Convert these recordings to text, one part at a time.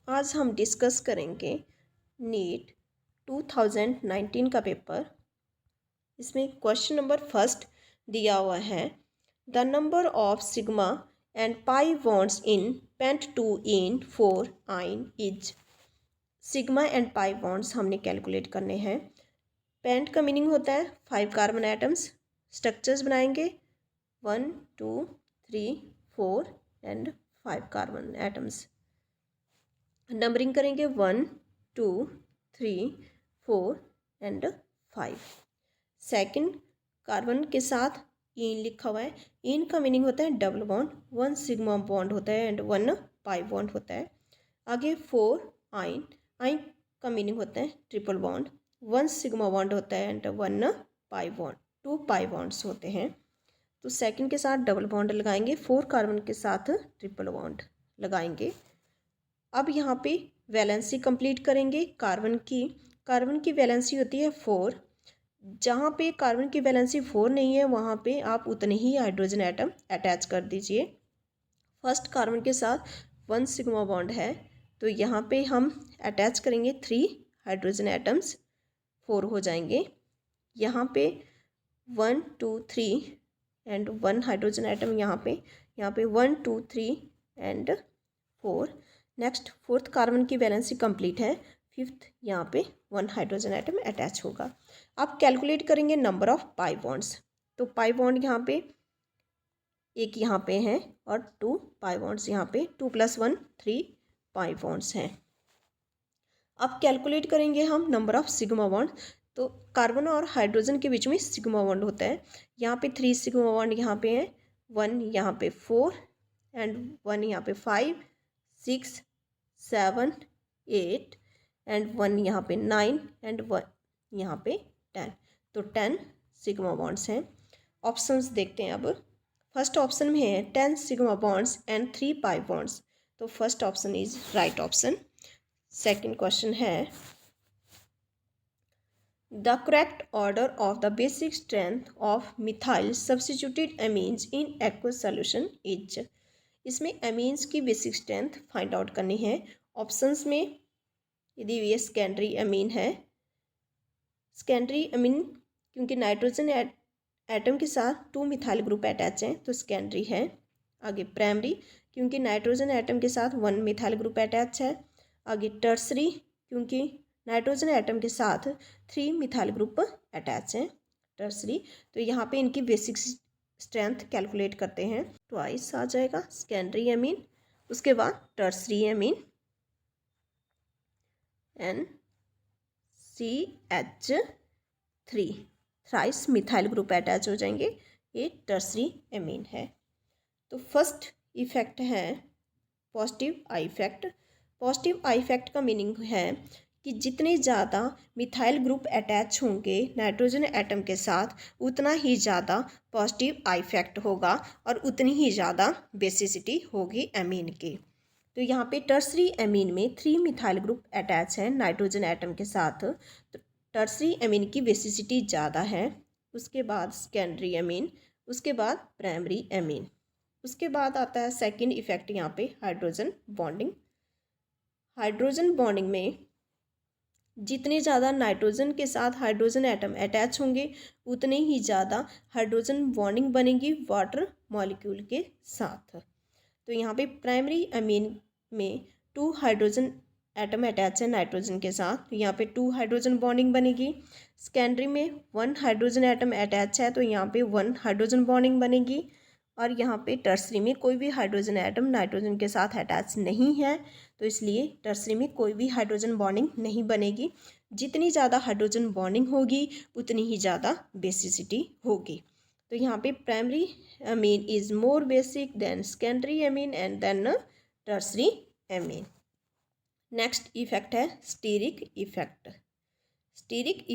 आज हम डिस्कस करेंगे नीट 2019 का पेपर। इसमें क्वेश्चन नंबर फर्स्ट दिया हुआ है, the number of sigma and pi bonds in pent 2 en 4 yne is. Sigma and pi bonds हमने कैलकुलेट करने हैं। पेंट का मीनिंग होता है 5 कार्बन एटम्स। स्ट्रक्चर्स बनाएंगे 1 2 3 4 एंड 5 कार्बन एटम्स। नंबरिंग करेंगे 1 2 3 4 एंड 5। सेकंड, कार्बन के साथ इन लिखा हुआ है। इन का मीनिंग होता है डबल बॉन्ड, 1 सिग्मा बॉन्ड होता है एंड 1 पाई बॉन्ड होता है। आगे 4 आइन, आइन का मीनिंग होता है ट्रिपल बॉन्ड, 1 सिग्मा बॉन्ड होता है and 1 pi bond, 2 pi bonds होते हैं। तो सेकंड के साथ डबल बॉन्ड लगाएंगे, 4 कार्बन के साथ ट्रिपल बॉन्ड लगाएंगे। अब यहाँ पे वैलेंसी कंप्लीट करेंगे कार्बन की वैलेंसी होती है 4। जहाँ पे कार्बन की वैलेंसी 4 नहीं है वहाँ पे आप उतने ही हाइड्रोजन एटम अटैच कर दीजिए। फर्स्ट कार्बन के साथ 1 सिग्मा बॉन्ड है तो यहाँ पे हम अटैच करेंगे 3 हाइड्रोजन एटम्स, 4 हो जाएंगे। यहाँ पे 1 2 3 एंड 1 हाइड्रोजन एटम यहाँ पे 1 2 3 एंड 4। नेक्स्ट फोर्थ कार्बन की वैलेंसी कंप्लीट है, फिफ्थ यहाँ पे 1 हाइड्रोजन एटम अटैच होगा। अब कैलकुलेट करेंगे नंबर ऑफ पाई बॉन्ड्स। तो पाई बॉन्ड यहाँ पे एक यहाँ पे हैं और 2 पाई बॉन्ड्स यहाँ पे 2 + 1 3 पाई बॉन्ड्स हैं। अब कैलकुलेट करेंगे हम नंबर ऑफ सिग्मा बॉन्ड। तो कार्बन और हाइड्रोजन के बीच में सिग्मा बॉन्ड होता है। यहाँ पे 3 सिग्मा बॉन्ड यहाँ पे हैं, 1 यहाँ पे 4 एंड 1 यहाँ पे 5 6 7 8 एंड 1 यहाँ पे 9 एंड 1 यहाँ पे 10। तो 10 सिग्मा बॉन्ड्स हैं। ऑप्शंस देखते हैं। अब फर्स्ट ऑप्शन में है 10 sigma bonds and 3 pi bonds, तो first option is right option. Second question है, the correct order of the basic strength of methyl substituted amines in aqueous solution is. इसमें amines की basic strength find out करनी है। Options में यदि ये secondary amine है, सेकेंडरी एमीन क्योंकि नाइट्रोजन एटम के साथ 2 मिथाइल ग्रुप अटैच हैं तो सेकेंडरी है। आगे प्राइमरी क्योंकि नाइट्रोजन एटम के साथ 1 मिथाइल ग्रुप अटैच है। आगे टर्सरी क्योंकि नाइट्रोजन एटम के साथ 3 मिथाइल ग्रुप अटैच हैं, टर्सरी। तो यहाँ पे इनकी बेसिक स्ट्रेंथ कैलकुलेट करते हैं। ट्वाइस आ जाएगा सेकेंडरी एमीन, उसके बाद tertiary amine NCH3, thrice methyl group attach हो जाएंगे, ये टर्सरी एमीन है। तो फर्स्ट इफेक्ट है positive I effect. Positive I effect का मीनिंग है कि जितने ज़्यादा मिथाइल ग्रुप अटैच होंगे नाइट्रोजन एटम के साथ उतना ही ज़्यादा पॉजिटिव आई इफेक्ट होगा और उतनी ही ज़्यादा बेसिसिटी होगी एमीन की। तो यहाँ पे टर्सरी एमीन में 3 मिथाइल ग्रुप अटैच है नाइट्रोजन एटम के साथ, तो टर्सरी एमीन की बेसिसिटी ज़्यादा है। उसके बाद सेकेंडरी एमीन, उसके बाद प्राइमरी एमीन। उसके बाद आता है सेकंड इफेक्ट यहाँ पे हाइड्रोजन बॉन्डिंग। हाइड्रोजन बॉन्डिंग में जितने ज़्यादा नाइट्रोजन के साथ हाइड्रोजन एटम अटैच होंगे उतने ही ज़्यादा हाइड्रोजन बॉन्डिंग बनेगी वाटर मॉलिक्यूल के साथ। तो यहाँ पे प्राइमरी एमीन में 2 हाइड्रोजन एटम अटैच है नाइट्रोजन के साथ, तो यहाँ पे 2 हाइड्रोजन बॉन्डिंग बनेगी। सेकेंडरी में 1 हाइड्रोजन एटम अटैच है तो यहाँ पे 1 हाइड्रोजन बॉन्डिंग बनेगी। और यहाँ पे टर्सरी में कोई भी हाइड्रोजन एटम नाइट्रोजन के साथ अटैच नहीं है तो इसलिए टर्सरी में कोई भी हाइड्रोजन बॉन्डिंग नहीं बनेगी। जितनी ज़्यादा हाइड्रोजन बॉन्डिंग होगी उतनी ही ज़्यादा बेसिसिटी होगी। तो यहाँ पे primary amine is more basic than secondary amine and then tertiary amine. Next effect है स्टीरिक इफेक्ट। स्टीरिक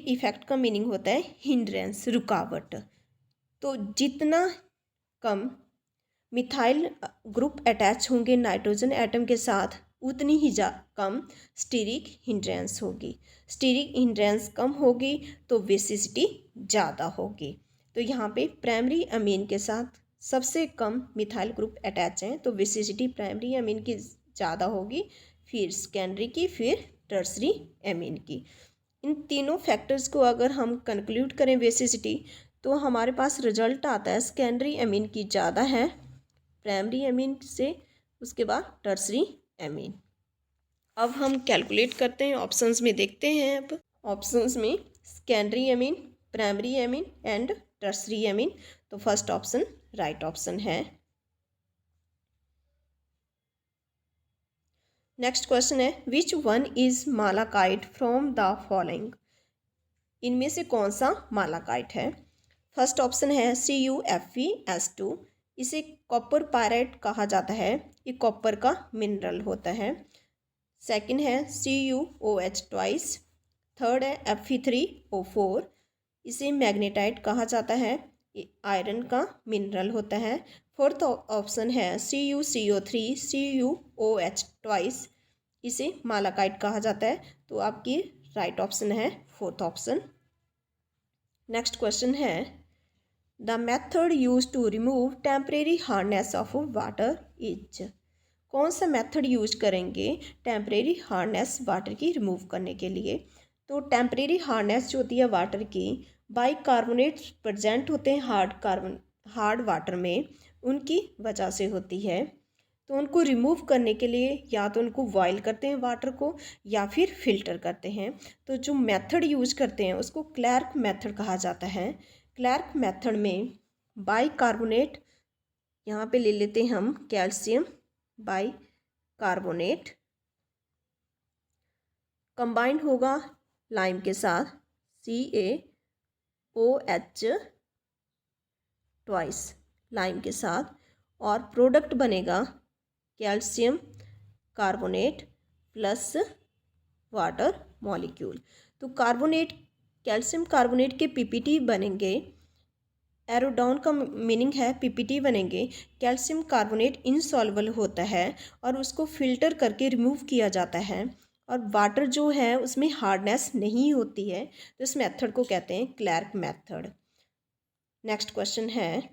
इफेक्ट का मीनिंग होता है हिंड्रेंस, रुकावट। तो जितना कम मिथाइल ग्रुप अटैच होंगे नाइट्रोजन एटम के साथ उतनी ही कम स्टीरिक हिंड्रेंस होगी। स्टीरिक हिंड्रेंस कम होगी तो बेसिसिटी ज़्यादा होगी। तो यहाँ पे प्राइमरी अमीन के साथ सबसे कम मिथाइल ग्रुप अटैच हैं, तो बेसिसिटी प्राइमरी अमीन की ज़्यादा होगी, फिर सेकेंडरी की, फिर टर्सरी अमीन की। इन तीनों फैक्टर्स को अगर हम कंक्लूड करें बेसिसिटी, तो हमारे पास रिजल्ट आता है सेकेंडरी अमीन की ज़्यादा है प्राइमरी अमीन से, उसके बाद टर्सरी अमीन। अब हम कैलकुलेट करते हैं, ऑप्शंस में देखते हैं। अब ऑप्शंस में secondary amine, primary amine and tertiary amine, तो फर्स्ट ऑप्शन राइट ऑप्शन है। नेक्स्ट क्वेश्चन है, which one is malachite from the following. इनमें से कौन सा मालाकाइट है। फर्स्ट ऑप्शन है CuFeS2, इसे कॉपर पायराइट कहा जाता है, ये कॉपर का मिनरल होता है। सेकंड है CuOH ट्वाइस। थर्ड है Fe3O4, इसे मैग्नेटाइट कहा जाता है, ये आयरन का मिनरल होता है। फोर्थ ऑप्शन है CuCO3, CuOH ट्वाइस, इसे मालाकाइट कहा जाता है, तो आपकी राइट ऑप्शन है फोर्थ ऑप्शन। नेक्स्ट क्वेश्चन है, the method use to remove temporary hardness of water is. कौन सा मेथड यूज करेंगे टेम्परेरी हार्डनेस वाटर की रिमूव करने के लिए। तो टेम्परेरी हार्डनेस जो होती है वाटर की, बाइकार्बोनेट्स प्रेजेंट होते हैं हार्ड वाटर में, उनकी वजह से होती है। तो उनको रिमूव करने के लिए या तो उनको बॉयल करते हैं वाटर को, या फिर फिल्टर करते हैं। तो जो मेथड यूज करते हैं उसको क्लैर्क मेथड कहा जाता है। क्लैर्क मेथड में बाइकार्बोनेट, यहाँ पे ले लेते हैं हम कैल्शियम बाइकार्बोनेट, कंबाइंड होगा लाइम के साथ CaOH ट्वाइस लाइम के साथ, और प्रोडक्ट बनेगा calcium carbonate plus water molecule. तो कैल्शियम कार्बोनेट के PPT बनेंगे, एरो डाउन का मीनिंग है PPT बनेंगे। कैल्शियम कार्बोनेट इनसॉल्युबल होता है और उसको फिल्टर करके रिमूव किया जाता है, और वाटर जो है उसमें हार्डनेस नहीं होती है, तो इस मेथड को कहते हैं क्लैर्क मेथड। नेक्स्ट क्वेश्चन है,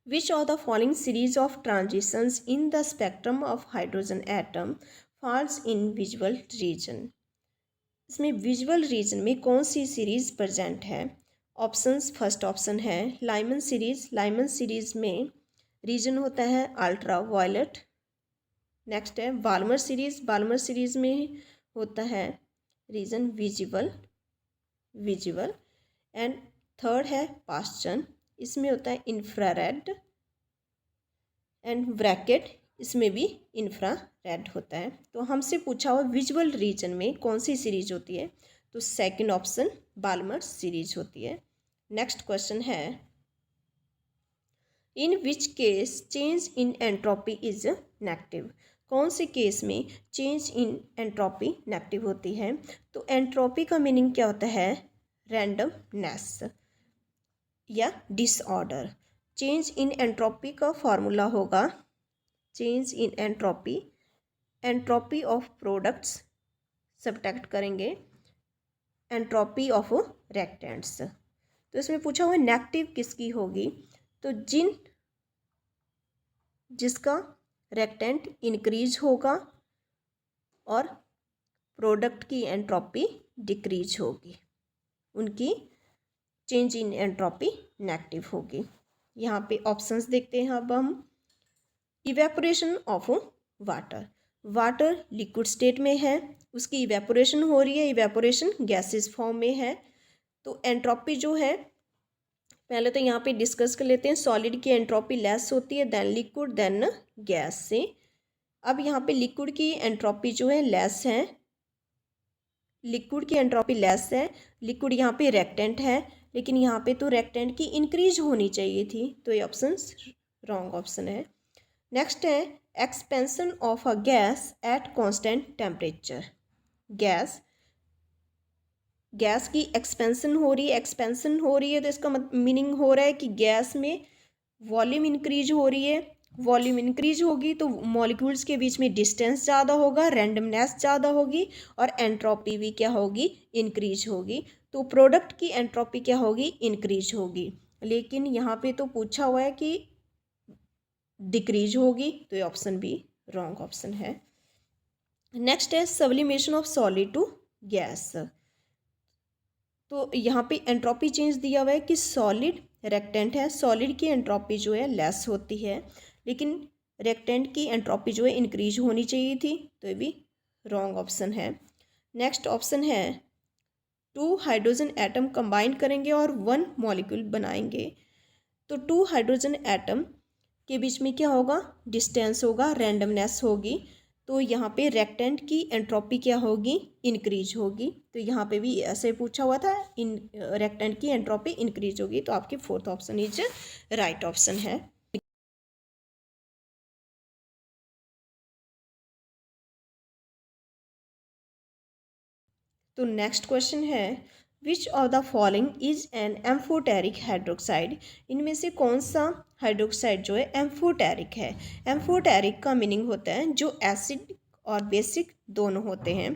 which of the following series of transitions in the spectrum of hydrogen atom falls in visual region. इसमें विजुअल रीजन में कौन सी सीरीज प्रेजेंट है। ऑप्शंस, फर्स्ट ऑप्शन है लाइमन सीरीज। लाइमन सीरीज में region होता है अल्ट्रा वायलेट। नेक्स्ट है बाल्मर सीरीज। बाल्मर सीरीज में होता है रीजन विजुअल। एंड थर्ड है पास्चन, इसमें होता है इंफ्रारेड। एंड ब्रैकेट, इसमें भी इंफ्रारेड होता है। तो हमसे पूछा हुआ विजुअल रीजन में कौन सी सीरीज होती है, तो सेकंड ऑप्शन बाल्मर सीरीज होती है। नेक्स्ट क्वेश्चन है, in which case change in entropy is negative. कौन से केस में चेंज इन एंट्रोपी नेगेटिव होती है। तो एंट्रोपी का मीनिंग क्या होता है, रैंडमनेस या डिसऑर्डर। चेंज इन एंट्रोपी का फॉर्मूला होगा change in entropy of products subtract करेंगे एंट्रोपी ऑफ रिएक्टेंट्स। तो इसमें पूछा हुआ नेगेटिव किसकी होगी, तो जिसका रिएक्टेंट इंक्रीज होगा और प्रोडक्ट की एंट्रोपी डिक्रीज होगी, उनकी चेंज इन एंट्रोपी नेगेटिव होगी। यहाँ पे ऑप्शंस देखते हैं अब हम। Evaporation of water liquid state में है, उसकी इवेपोरेशन हो रही है, इवेपोरेशन गैसेस फॉर्म में है। तो एंट्रोपी जो है, पहले तो यहाँ पे डिस्कस कर लेते हैं। सॉलिड की एंट्रोपी लेस होती है देन लिक्विड देन गैस से। अब यहाँ पे लिक्विड की एंट्रोपी जो है लेस है, लिक्विड की एंट्रोपी लेस है। लिक्विड यहाँ पे रिएक्टेंट है, लेकिन यहाँ पे तो रिएक्टेंट की इंक्रीज होनी चाहिए थी, तो ये ऑप्शन रॉन्ग ऑप्शन है। नेक्स्ट है expansion of a gas at constant temperature. Gas की एक्सपेंशन हो रही है, तो इसका मीनिंग हो रहा है कि गैस में वॉल्यूम इंक्रीज हो रही है। वॉल्यूम इंक्रीज होगी तो मॉलिक्यूल्स के बीच में डिस्टेंस ज़्यादा होगा, रैंडमनेस ज़्यादा होगी, और एंट्रोपी भी क्या होगी, इंक्रीज होगी। तो प्रोडक्ट की एंट्रोपी क्या होगी, इंक्रीज होगी। लेकिन यहाँ पे तो पूछा हुआ है कि डिक्रीज होगी, तो ये ऑप्शन बी रॉन्ग ऑप्शन है। नेक्स्ट है sublimation of solid to gas. तो यहाँ पे एंट्रोपी चेंज दिया हुआ है कि सॉलिड रेक्टेंट है, सॉलिड की एंट्रोपी जो है लेस होती है, लेकिन रेक्टेंट की एंट्रोपी जो है इंक्रीज होनी चाहिए थी, तो ये भी रॉन्ग ऑप्शन है। नेक्स्ट ऑप्शन है 2 हाइड्रोजन एटम कंबाइन करेंगे और 1 मॉलिक्यूल बनाएंगे। तो 2 हाइड्रोजन एटम के बीच में क्या होगा, डिस्टेंस होगा, रैंडमनेस होगी, तो यहाँ पे रेक्टेंट की एंट्रोपी क्या होगी, इंक्रीज होगी। तो यहाँ पे भी ऐसे पूछा हुआ था, इन रेक्टेंट की एंट्रोपी इंक्रीज होगी, तो आपकी fourth option is right option है। तो नेक्स्ट क्वेश्चन है which of the following is an amphoteric hydroxide. इनमें से कौन सा हाइड्रोक्साइड जो है एम्फोटेरिक है। एम्फोटेरिक का मीनिंग होता है जो एसिड और बेसिक दोनों होते हैं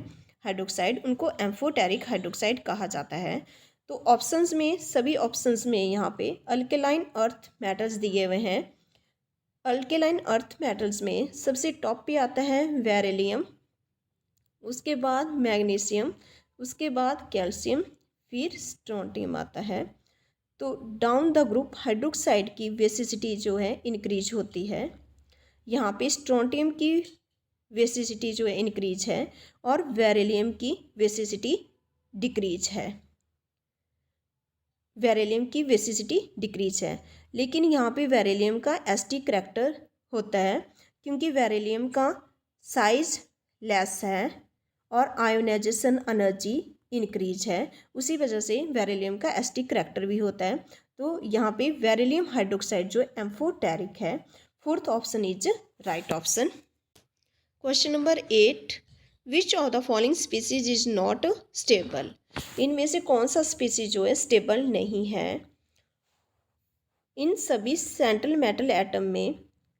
हाइड्रोक्साइड, उनको एम्फोटेरिक हाइड्रोक्साइड कहा जाता है। तो ऑप्शंस में, सभी ऑप्शंस में यहाँ पे अल्केलाइन अर्थ मेटल्स दिए हुए हैं। अल्केलाइन अर्थ मेटल्स में सबसे टॉप पे आता है बेरिलियम, उसके बाद मैग्नीशियम, उसके बाद कैल्शियम, फिर स्ट्रोंटियम आता है। तो डाउन द ग्रुप हाइड्रोक्साइड की बेसिसिटी जो है इंक्रीज होती है। यहाँ पे स्ट्रोंटियम की बेसिसिटी जो है इंक्रीज है और बेरिलियम की बेसिसिटी डिक्रीज है, बेरिलियम की बेसिसिटी डिक्रीज है। लेकिन यहाँ पे बेरिलियम का एसटी करैक्टर होता है क्योंकि बेरिलियम का साइज लेस है और आयोनाइजेशन एनर्जी इंक्रीज है, उसी वजह से बेरिलियम का एसटी करैक्टर भी होता है। तो यहाँ पे बेरिलियम हाइड्रोक्साइड जो एम्फोटेरिक है, fourth option is right option. Question number 8 which of the following species is not stable. इनमें से कौन सा स्पीसीज जो है स्टेबल नहीं है। इन सभी सेंट्रल मेटल एटम में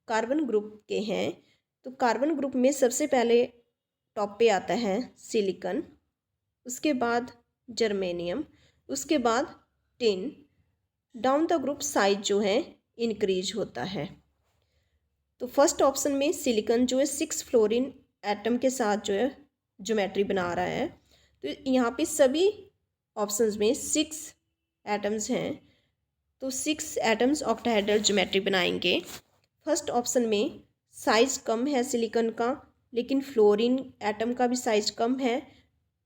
कार्बन ग्रुप के हैं, तो कार्बन ग्रुप में सबसे पहले टॉप पे आता है सिलिकॉन, उसके बाद जर्मेनियम, उसके बाद tin. Down the group size जो है इंक्रीज होता है। तो फर्स्ट ऑप्शन में सिलिकॉन जो है 6 फ्लोरीन एटम के साथ जो है ज्योमेट्री बना रहा है। तो यहाँ पे सभी ऑप्शंस में 6 एटम्स हैं, तो 6 एटम्स ऑक्टाहेड्रल ज्योमेट्री बनाएंगे। फर्स्ट ऑप्शन में साइज कम है सिलिकॉन का, लेकिन फ्लोरीन एटम का भी साइज कम है,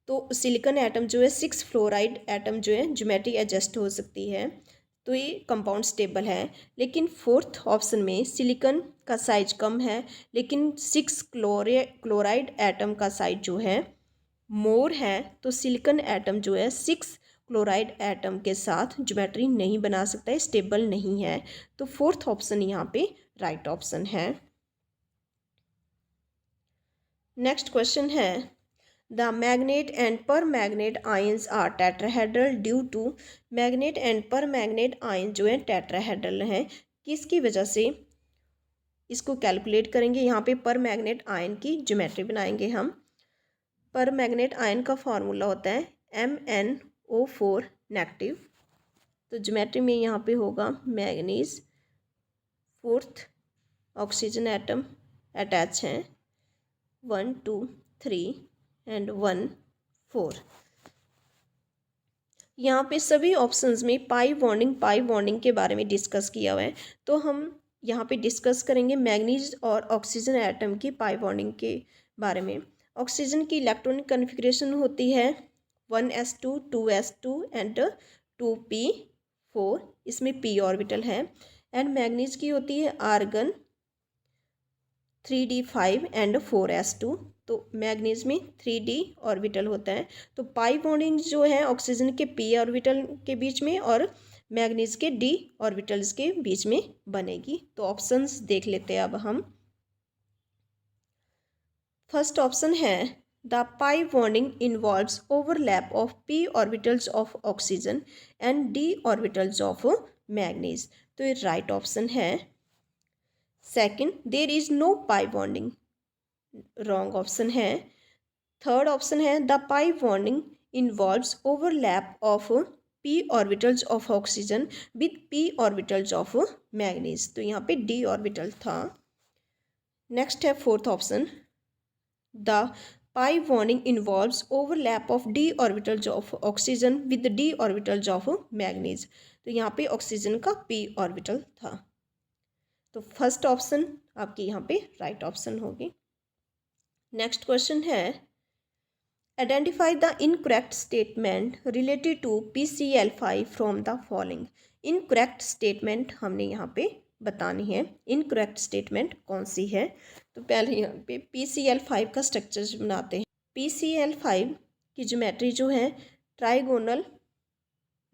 तो सिलिकॉन एटम जो है 6 फ्लोराइड एटम जो है ज्योमेट्री एडजस्ट हो सकती है, तो ये कंपाउंड स्टेबल है। लेकिन फोर्थ ऑप्शन में सिलिकॉन का साइज कम है, लेकिन 6 क्लोराइड एटम का साइज जो है मोर है, तो सिलिकॉन एटम जो है 6 क्लोराइड एटम के साथ ज्योमेट्री नहीं बना सकता है, स्टेबल नहीं है। तो फोर्थ ऑप्शन यहाँ पे राइट ऑप्शन है। नेक्स्ट क्वेश्चन है the manganate and permanganate ions are tetrahedral due to. Manganate and permanganate ion जो है टेट्राहेड्रल हैं, किसकी वजह से, इसको कैलकुलेट करेंगे। यहाँ पे पर मैग्नेट आयन की ज्योमेट्री बनाएंगे हम। पर मैग्नेट आयन का फार्मूला होता है MnO4 नेगेटिव। तो ज्योमेट्री में यहाँ पे होगा manganese, fourth oxygen atom attach हैं, 1 2 3 एंड 1 4। यहाँ पे सभी ऑप्शंस में पाई बॉन्डिंग के बारे में डिस्कस किया हुआ है, तो हम यहाँ पे डिस्कस करेंगे मैग्नीज और ऑक्सीजन एटम की पाई बॉन्डिंग के बारे में। ऑक्सीजन की इलेक्ट्रॉनिक कन्फिग्रेशन होती है 1s2 2s2 एंड 2p4, इसमें p ऑर्बिटल है। एंड मैग्नीज की होती है आर्गन 3d5 एंड 4s2, तो मैग्नीज में 3d ऑर्बिटल होता है। तो पाई बॉन्डिंग जो है ऑक्सीजन के p ऑर्बिटल के बीच में और मैग्नीज के d ऑर्बिटल्स के बीच में बनेगी। तो ऑप्शंस देख लेते हैं अब हम। फर्स्ट ऑप्शन है the pi bonding involves overlap of p orbitals of oxygen and d orbitals of manganese, तो ये राइट ऑप्शन है। Second there is no pi bonding, wrong option है। थर्ड ऑप्शन है the pi bonding involves overlap of p orbitals of oxygen with p orbitals of manganese. तो यहाँ पे d orbital था। Next है fourth option, the pi bonding involves overlap of d orbitals of oxygen with d orbitals of manganese. तो यहाँ पे oxygen का p orbital था। तो फर्स्ट ऑप्शन आपकी यहाँ पे राइट ऑप्शन होगी। नेक्स्ट क्वेश्चन है, identify the incorrect statement related to PCl5 from the following. Incorrect statement हमने यहाँ पे बतानी है। इनकरेक्ट स्टेटमेंट कौन सी है? तो पहले यहाँ पे PCl5 का स्ट्रक्चर बनाते हैं। PCl5 की ज्योमेट्री जो है ट्राइगोनल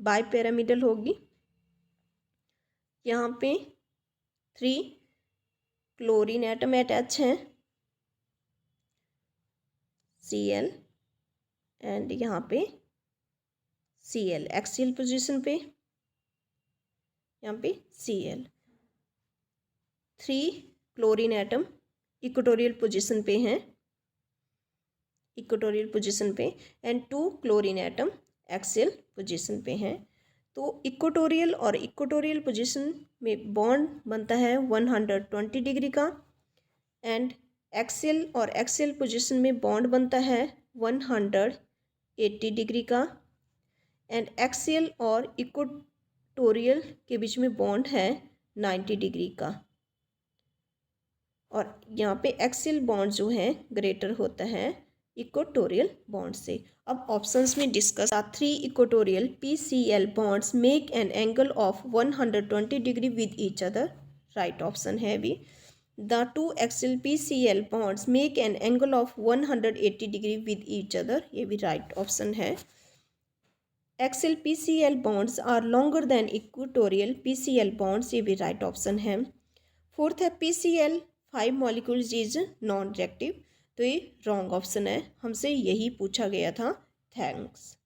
बाइपिरामिडल होगी। यहाँ पे 3 क्लोरीन एटम अटैच हैं, Cl एंड यहाँ पे Cl एक्सियल पोजीशन पे, यहाँ पे Cl। 3 chlorine atom equatorial position पे हैं, इक्वेटोरियल पोजीशन पे, and 2 chlorine atom axial position पे हैं। तो इक्वेटोरियल और इक्वेटोरियल पोजीशन में बॉन्ड बनता है 120 डिग्री का, एंड एक्सियल और एक्सियल पोजीशन में बॉन्ड बनता है 180 डिग्री का, एंड एक्सियल और इक्वेटोरियल के बीच में बॉन्ड है 90 डिग्री का। और यहाँ पे एक्सियल बॉन्ड जो है ग्रेटर होता है इक्वेटोरियल बॉन्ड से। अब ऑप्शंस में discuss, 3 equatorial PCl bonds make an angle of 120 degree with each other. Right option है भी। The 2 axial PCl bonds make an angle of 180 degree with each other, ये भी राइट ऑप्शन है। Axial PCl bonds are longer than equatorial PCl bonds, ये भी right option है। Fourth है PCl5 molecules is non reactive, तो ये wrong option है, हमसे यही पूछा गया था। थैंक्स।